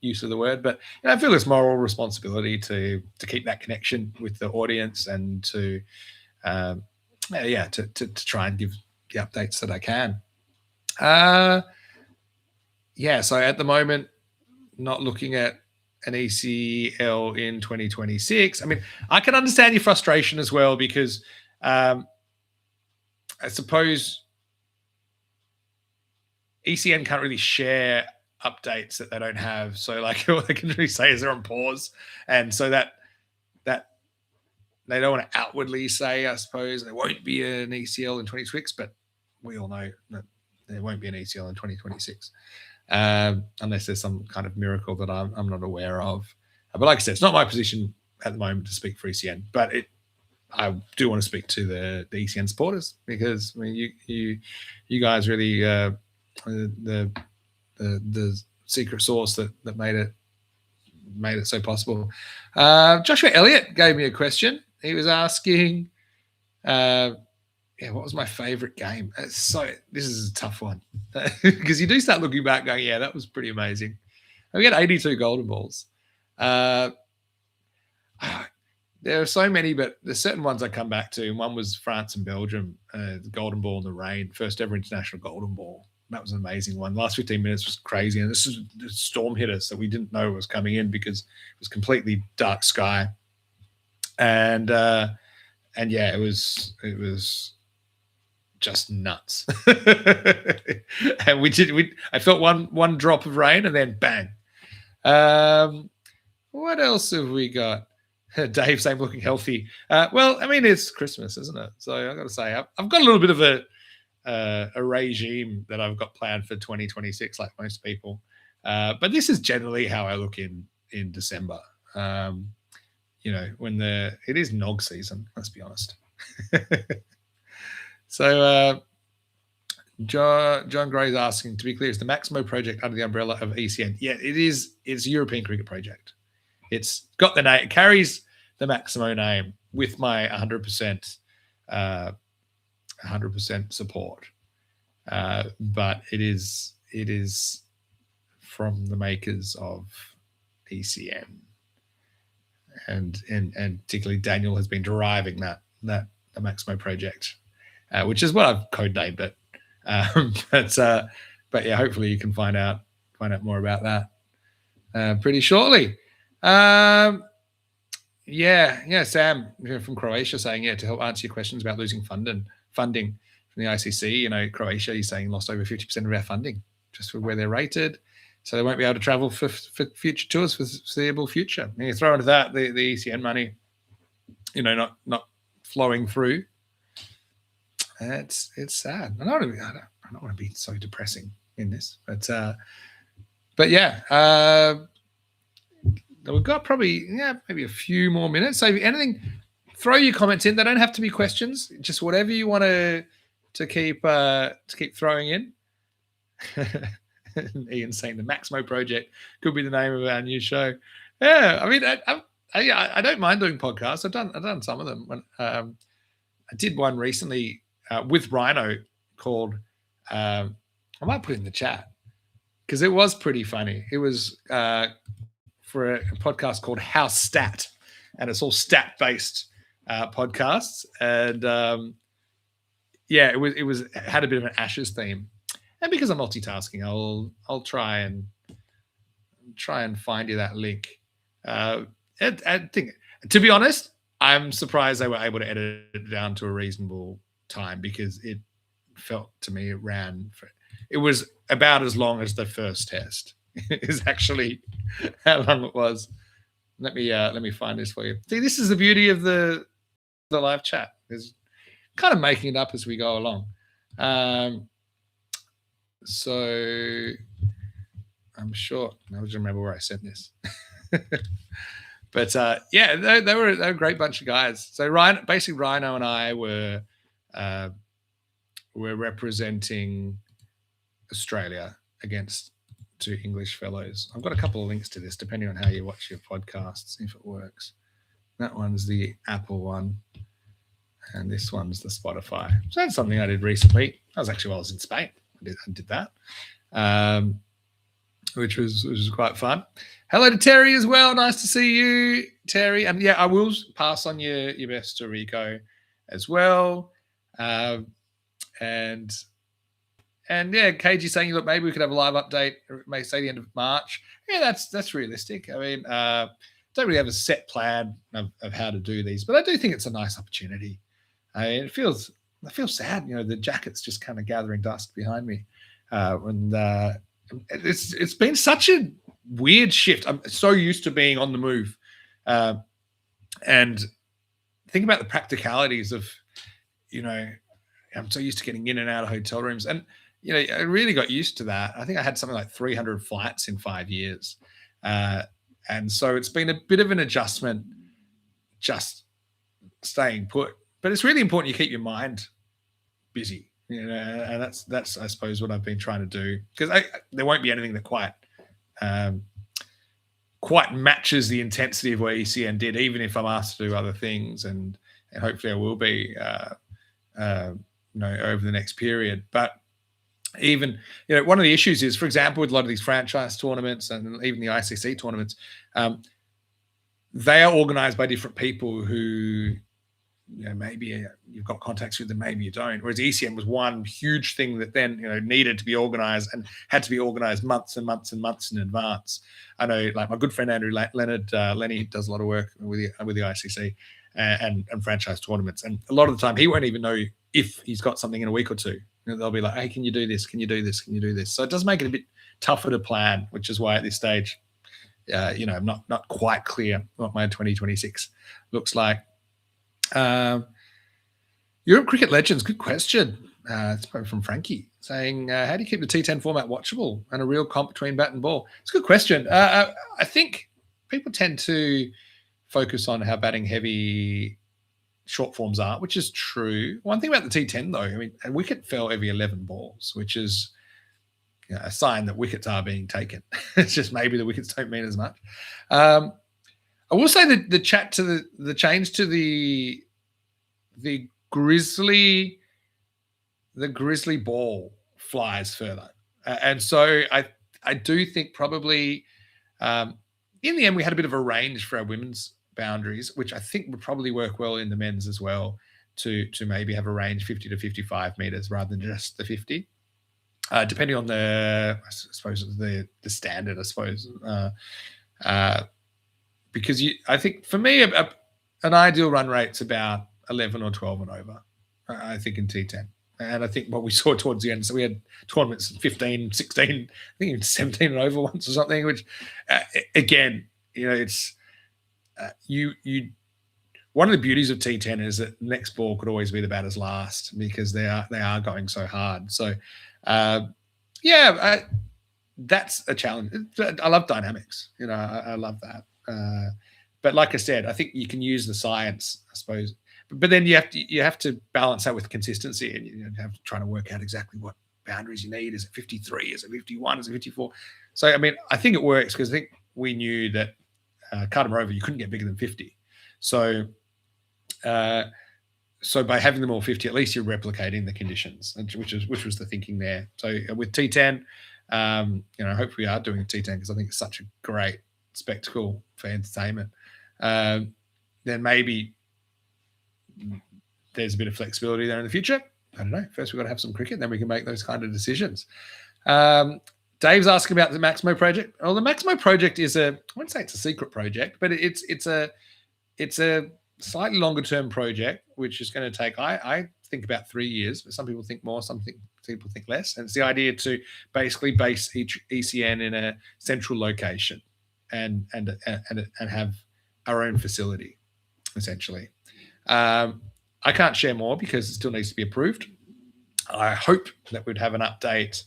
use of the word, but I feel this moral responsibility to keep that connection with the audience and to try and give the updates that I can. So at the moment, not looking at an ECL in 2026. I mean, I can understand your frustration as well, because I suppose ECN can't really share updates that they don't have. So like all they can really say is they're on pause. And so that they don't want to outwardly say, I suppose, there won't be an ECL in 2026, but we all know that there won't be an ECL in 2026. Unless there's some kind of miracle that I'm not aware of. But like I said, it's not my position at the moment to speak for ECN, but I do want to speak to the ECN supporters, because I mean, you guys really the secret sauce that made it so possible. Joshua Elliott gave me a question. He was asking, Uh, yeah, what was my favorite game? This is a tough one because you do start looking back, going, yeah, that was pretty amazing. And we had 82 golden balls. Uh, there are so many, but there's certain ones I come back to. And one was France and Belgium, the golden ball in the rain, first ever international golden ball. That was an amazing one. Last 15 minutes was crazy, and this is the storm hit us, so we didn't know it was coming in because it was completely dark sky, and yeah, it was just nuts. And I felt one drop of rain, and then bang. What else have we got? Dave saying looking healthy. Well, I mean, it's Christmas, isn't it? So I've got to say, I've got a little bit of a regime that I've got planned for 2026, like most people. But this is generally how I look in December. You know, when it is nog season, let's be honest. So John Gray's asking, to be clear, is the Maximo project under the umbrella of ECN? Yeah, it is. It's a European cricket project. It's got the name, it carries the Maximo name with my 100% support. But it is from the makers of ECN, and particularly Daniel has been deriving that the Maximo project, which is what I've codenamed it. But yeah, hopefully you can find out more about that pretty shortly. Yeah, Sam from Croatia saying, to help answer your questions about losing funding from the ICC. You know, Croatia, he's saying, lost over 50% of our funding just for where they're rated, so they won't be able to travel for future tours for the foreseeable future. And you throw into that the ECN money, you know, not flowing through. It's sad. I don't want to be so depressing in this, but yeah. We've got probably maybe a few more minutes. So if anything, throw your comments in. They don't have to be questions. Just whatever you want to keep throwing in. Ian saying the Maximo project could be the name of our new show. Yeah, I mean, I don't mind doing podcasts. I've done some of them. I did one recently with Rhino called. I might put it in the chat because it was pretty funny. It was. For a podcast called House Stat, and it's all stat-based podcasts. And it had a bit of an Ashes theme. And because I'm multitasking, I'll try and find you that link. I think, to be honest, I'm surprised they were able to edit it down to a reasonable time, because it felt to me it was about as long as the first test. Is actually how long it was. Let me find this for you. See, this is the beauty of the live chat. Is kind of making it up as we go along. So I'm sure I just remember where I said this. But they were a great bunch of guys. So Rhino and I were representing Australia against 2 English fellows. I've got a couple of links to this depending on how you watch your podcasts, if it works. That one's the Apple one, and this one's the Spotify. So that's something I did recently. That was actually while I was in Spain. I did that, which was quite fun. Hello to Terry as well. Nice to see you, Terry. And yeah, I will pass on your best to Rico as well. And yeah, KG saying, look, maybe we could have a live update, may say the end of March. Yeah, that's realistic. I mean, don't really have a set plan of how to do these, but I do think it's a nice opportunity. I mean, I feel sad, you know, the jacket's just kind of gathering dust behind me. It's been such a weird shift. I'm so used to being on the move, and think about the practicalities of, you know, I'm so used to getting in and out of hotel rooms, and you know, I really got used to that. I think I had something like 300 flights in 5 years, and so it's been a bit of an adjustment, just staying put. But it's really important you keep your mind busy, you know, and that's I suppose what I've been trying to do, because there won't be anything that quite matches the intensity of what ECN did, even if I'm asked to do other things. And and hopefully I will be, over the next period. But even, one of the issues is, for example, with a lot of these franchise tournaments and even the ICC tournaments, they are organized by different people who, maybe you've got contacts with them, maybe you don't. Whereas ECN was one huge thing that then, needed to be organized and had to be organized months and months and months in advance. I know, like my good friend Andrew Leonard, Lenny does a lot of work with the ICC and franchise tournaments. And a lot of the time he won't even know if he's got something in a week or two. They'll be like, hey, can you do this? Can you do this? Can you do this? So it does make it a bit tougher to plan, which is why at this stage, I'm not quite clear what my 2026 looks like. Europe Cricket Legends, good question. It's probably from Frankie saying, how do you keep the T10 format watchable and a real comp between bat and ball? It's a good question. I think people tend to focus on how batting heavy short forms are, which is true. One thing about the T10, though, I mean, a wicket fell every 11 balls, which is a sign that wickets are being taken. It's just maybe the wickets don't mean as much. I will say that the change to the grizzly ball flies further, and so I do think probably in the end we had a bit of a range for our women's boundaries, which I think would probably work well in the men's as well, to maybe have a range 50 to 55 meters rather than just the 50, depending on the standard, I suppose. Because I think for me, an ideal run rate's about 11 or 12 and over, I think, in T10. And I think what we saw towards the end, so we had tournaments 15, 16, I think even 17 and over once or something, which, again, it's one of the beauties of T10 is that next ball could always be the batter's last because they are going so hard. So, that's a challenge. I love dynamics. I love that. But like I said, I think you can use the science, I suppose. But then you have to balance that with consistency, and you have to try to work out exactly what boundaries you need. Is it 53? Is it 51? Is it 54? So, I mean, I think it works because I think we knew that Carter Rover, you couldn't get bigger than 50. So by having them all 50, at least you're replicating the conditions, which was the thinking there. So with T10, hopefully we are doing a T10 because I think it's such a great spectacle for entertainment. Then maybe there's a bit of flexibility there in the future. I don't know. First, we've got to have some cricket, then we can make those kind of decisions. Dave's asking about the Maximo project. Well, the Maximo project is I wouldn't say it's a secret project, but it's a slightly longer term project, which is going to take, I think, about 3 years, but some people think more, some people think less. And it's the idea to basically base each ECN in a central location and have our own facility, essentially. I can't share more because it still needs to be approved. I hope that we'd have an update,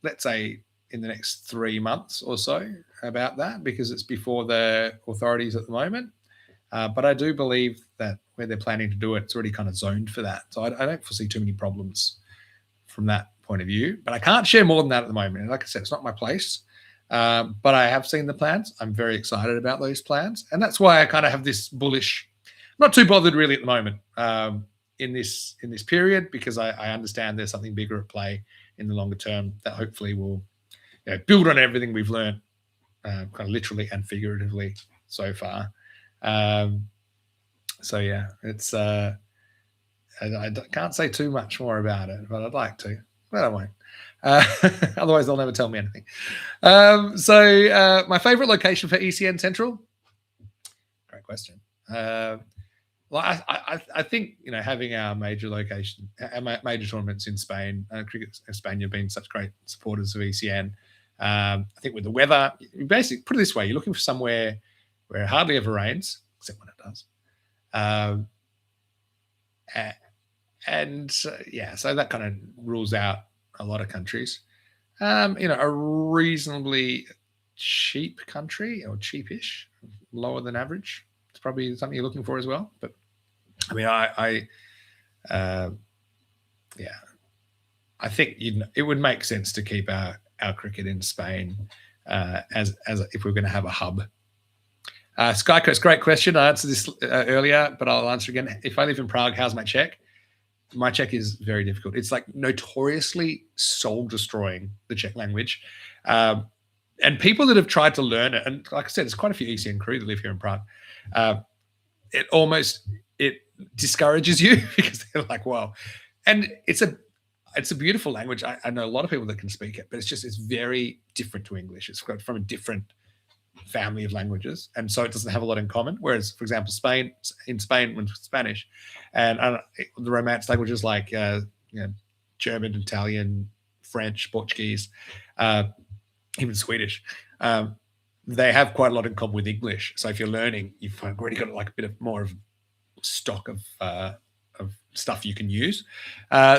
let's say in the next 3 months or so, about that, because it's before the authorities at the moment. But I do believe that where they're planning to do it, it's already kind of zoned for that. So I don't foresee too many problems from that point of view. But I can't share more than that at the moment. And like I said, it's not my place. But I have seen the plans. I'm very excited about those plans. And that's why I kind of have this bullish, not too bothered really at the moment in this period, because I understand there's something bigger at play in the longer term that hopefully will build on everything we've learned kind of literally and figuratively so far. So yeah, it's I can't say too much more about it, but I'd like to, but I won't. Otherwise they'll never tell me anything. So my favorite location for ECN Central, great question. Well, I think having our major location, our major tournaments in Spain, cricket in Spain, you've been such great supporters of ECN. I think with the weather, you basically put it this way: you're looking for somewhere where it hardly ever rains, except when it does. So that kind of rules out a lot of countries. A reasonably cheap country, or cheapish, lower than average. It's probably something you're looking for as well. But I mean, I think it would make sense to keep our cricket in Spain as if we're going to have a hub. Sky Coast, great question. I answered this earlier, but I'll answer again. If I live in Prague, how's my Czech? My Czech is very difficult. It's like notoriously soul destroying, the Czech language. And people that have tried to learn it, and like I said, there's quite a few ECN crew that live here in Prague. It discourages you because they're like, wow. And it's a beautiful language. I know a lot of people that can speak it, but it's very different to English. It's from a different family of languages, and so it doesn't have a lot in common. Whereas, for example, Spain when Spanish, and the Romance languages like German, Italian, French, Portuguese, even Swedish, they have quite a lot in common with English. So if you're learning, you've already got like a bit of more of stock of stuff you can use.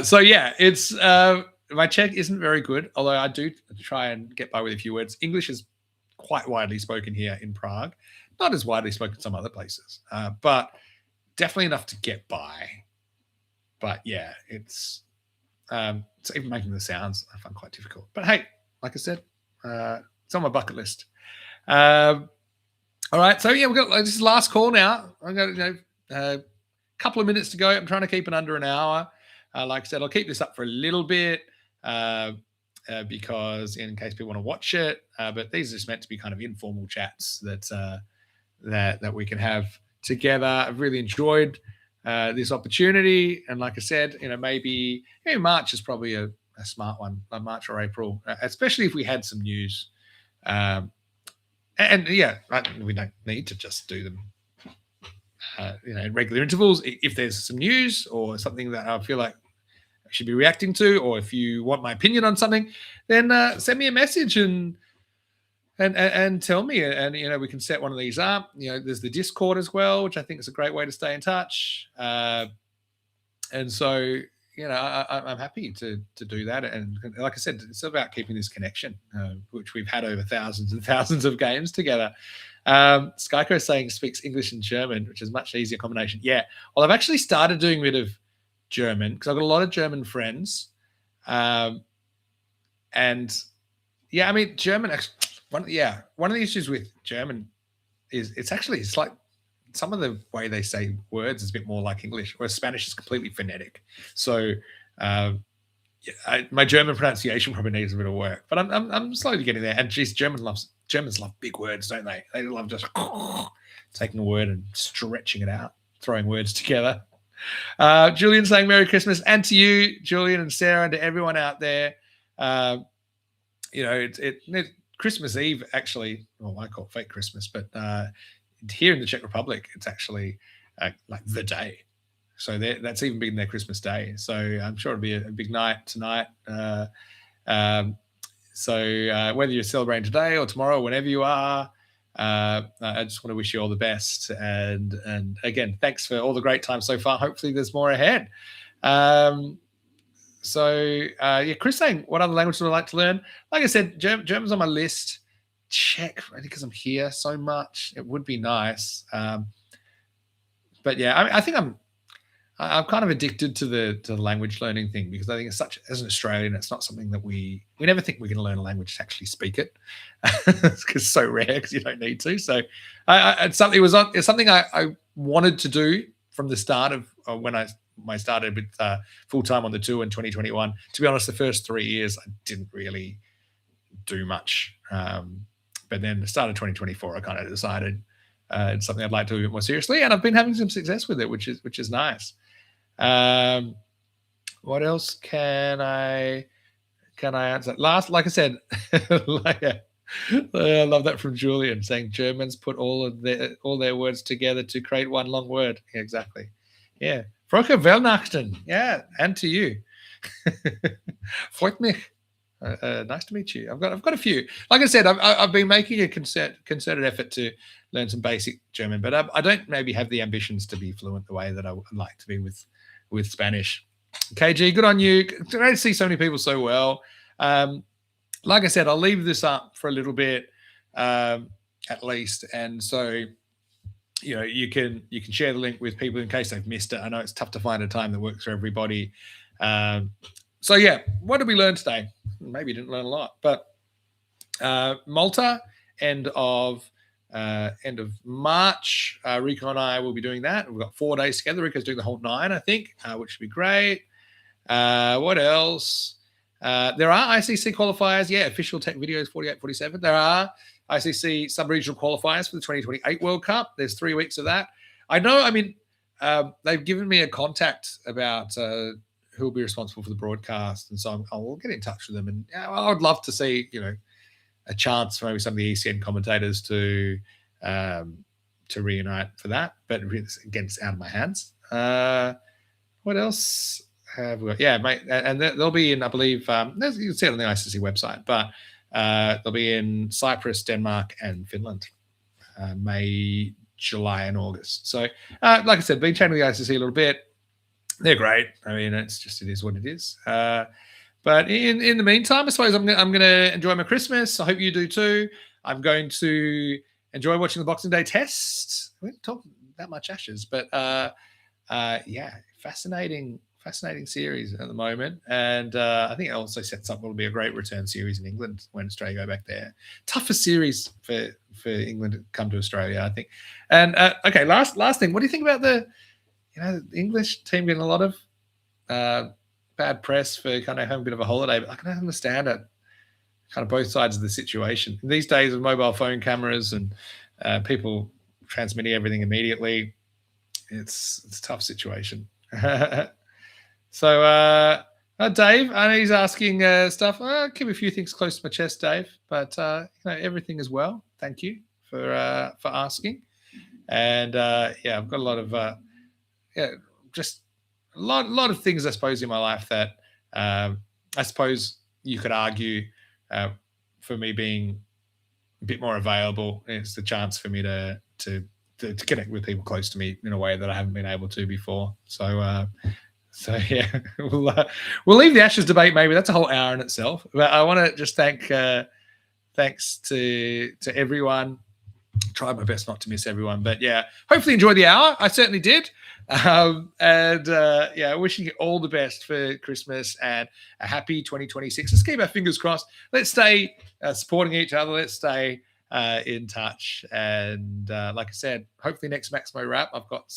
So yeah, it's my Czech isn't very good, although I do try and get by with a few words. English is quite widely spoken here in Prague, not as widely spoken some other places, but definitely enough to get by. But yeah, it's even making the sounds I find quite difficult. But hey, like I said, it's on my bucket list. All right, so yeah, we've got this is last call now. I've got a couple of minutes to go. I'm trying to keep it under an hour. Like I said, I'll keep this up for a little bit. Because in case people want to watch it, but these are just meant to be kind of informal chats that we can have together. I've really enjoyed this opportunity, and like I said, maybe March is probably a smart one, March or April, especially if we had some news. And yeah, we don't need to just do them, in regular intervals. If there's some news or something that I feel like I should be reacting to, or if you want my opinion on something, then send me a message and tell me, and we can set one of these up. There's the Discord as well, which I think is a great way to stay in touch. And so I'm happy to do that. And like I said, it's about keeping this connection, which we've had over thousands and thousands of games together. Skyco saying speaks English and German, which is a much easier combination. Yeah, well, I've actually started doing a bit of German because I've got a lot of German friends, and yeah, I mean German. One of the issues with German is it's like some of the way they say words is a bit more like English, whereas Spanish is completely phonetic. So my German pronunciation probably needs a bit of work, but I'm slowly getting there. And geez, Germans love big words, don't they? They love just taking a word and stretching it out, throwing words together. Julian saying Merry Christmas, and to you, Julian and Sarah, and to everyone out there. It's Christmas Eve, actually. Well, I call it fake Christmas, but here in the Czech Republic, it's actually like the day. So that's even been their Christmas day. So I'm sure it'll be a big night tonight. So whether you're celebrating today or tomorrow, whenever you are, I just want to wish you all the best. And again, thanks for all the great time so far. Hopefully there's more ahead. Chris saying, what other language would I like to learn? Like I said, German's on my list. Czech, I think because I'm here so much, it would be nice. But yeah, I think I'm kind of addicted to the language learning thing, because I think as an Australian, it's not something that we never think we're going to learn a language to actually speak it, because it's so rare because you don't need to. So it's something I wanted to do from the start of when I started with full time on the tour in 2021. To be honest, the first 3 years I didn't really do much, but then the start of 2024, I kind of decided it's something I'd like to do a bit more seriously, and I've been having some success with it, which is nice. What else can I answer? Like I said, I love that from Julian saying Germans put all their words together to create one long word. Yeah, exactly. Yeah. Frohe Weihnachten. Yeah, and to you. Freut mich. Nice to meet you. I've got a few. Like I said, I've been making a concerted effort to learn some basic German, but I don't maybe have the ambitions to be fluent the way that I would like to be with Spanish. KG, good on you. Great to see so many people so well. Like I said, I'll leave this up for a little bit, at least, and so you can share the link with people in case they've missed it. I know it's tough to find a time that works for everybody. So yeah, what did we learn today? Maybe you didn't learn a lot, but Malta, end of end of March. Rico and I will be doing that. We've got 4 days together. Rico's doing the whole 9, I think, which should be great. What else? There are ICC qualifiers. Yeah, official tech videos 48, 47. There are ICC sub-regional qualifiers for the 2028 World Cup. There's 3 weeks of that. I know, I mean, they've given me a contact about who will be responsible for the broadcast. And so I'll get in touch with them. And I would love to see, a chance for maybe some of the ECN commentators to reunite for that. But again, it's out of my hands. What else have we got? Yeah, mate, and they'll be in, I believe, you can see it on the ICC website, but they'll be in Cyprus, Denmark, and Finland, May, July, and August. So, like I said, been chatting with the ICC a little bit. They're great. I mean, it is what it is. But in the meantime, I suppose I'm going to enjoy my Christmas. I hope you do too. I'm going to enjoy watching the Boxing Day test. We didn't talk that much Ashes, but yeah, fascinating series at the moment. And I think it also sets up what will be a great return series in England when Australia go back there. Toughest series for England to come to Australia, I think. And okay, last thing. What do you think about the English team getting a lot of bad press for kind of having a bit of a holiday? But I can understand it, kind of both sides of the situation. In these days of mobile phone cameras and people transmitting everything immediately, it's a tough situation. So, Dave, I know he's asking stuff. I'll keep a few things close to my chest, Dave, but everything is well. Thank you for asking. And yeah, I've got a lot of just a lot of things, I suppose, in my life that I suppose you could argue for me being a bit more available. It's the chance for me to connect with people close to me in a way that I haven't been able to before. So yeah, we'll leave the Ashes debate. Maybe that's a whole hour in itself. But I want to just thanks to everyone. Tried my best not to miss everyone, but yeah, hopefully enjoy the hour. I certainly did. And yeah, wishing you all the best for Christmas and a happy 2026. Let's keep our fingers crossed. Let's stay supporting each other. Let's stay in touch. And like I said, hopefully next Maximo Wrap, I've got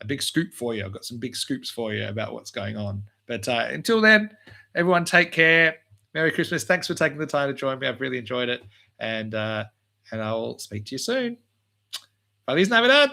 a big scoop for you. I've got some big scoops for you about what's going on. But until then, everyone take care. Merry Christmas. Thanks for taking the time to join me. I've really enjoyed it. And I'll speak to you soon. Feliz Navidad.